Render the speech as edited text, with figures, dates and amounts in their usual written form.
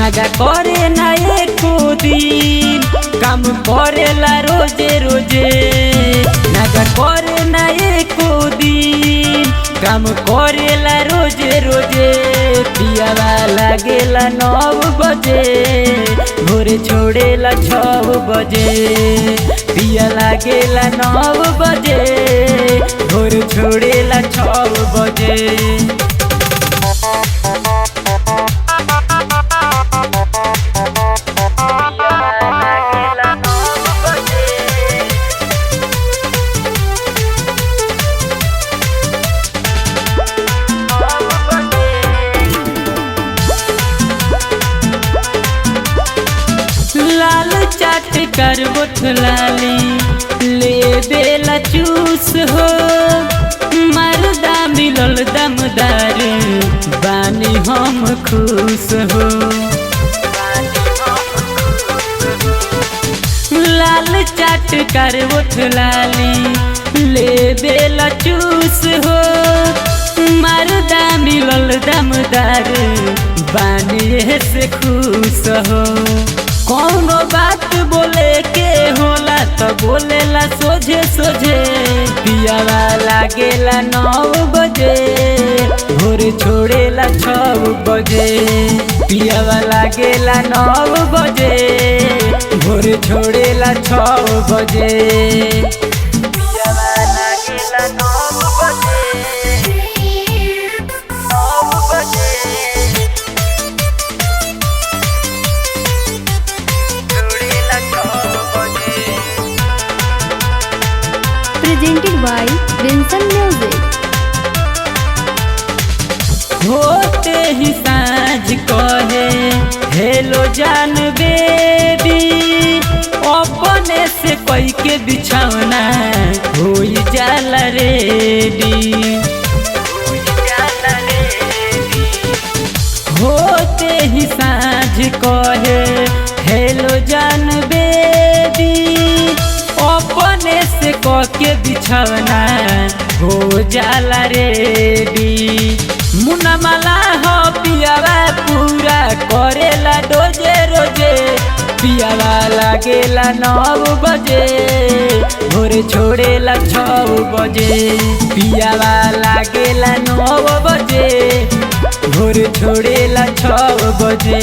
नागा करे ना एको दिन काम करेला रोजे रोजे। नागा करे ना एको दिन काम करेला रोजे रोजे। पियावा लागेला 9 बजे भोरे छोड़ेला 6 बजे। पिया लागेला 9 बजे भोरे छोड़ेला 6 बजे। लाल चाट कर बोथलाली ले बेला चूस हो। मर्दा मिलल दमदार बानी हम खुश हो। लाल चाट कर बोथलाली ले बेला चूस हो। मर्दा मिलल दमदार बानी से खुश हो। कौनो बात बोले के होला तो बोलेला सोझे सोझे। पियावा लागेला 9 बजे भोरे छोड़ेला 6 बजे। पियावा लागेला 9 बजे भोरे छोड़ेला 6 बजे। पियावा लागेला 9 बजे 9 बजे। Presented by Vincent Music। होते ही साँझ कहे हेलो जान बेबी। अपने से कोई के बिछौना होई जाला रेडी। होते ही साँझ कहे हेलो जान बेबी। अपने से के बिछौना हो जाला रेडी। मुन्ना माला हो पियावा पूरा करेला रोजे रोजे। पियावा लागेला 9 बजे भोरे छोड़ेला 6 बजे। पियावा लागेला 9 बजे भोरे छोड़ेला 6 बजे।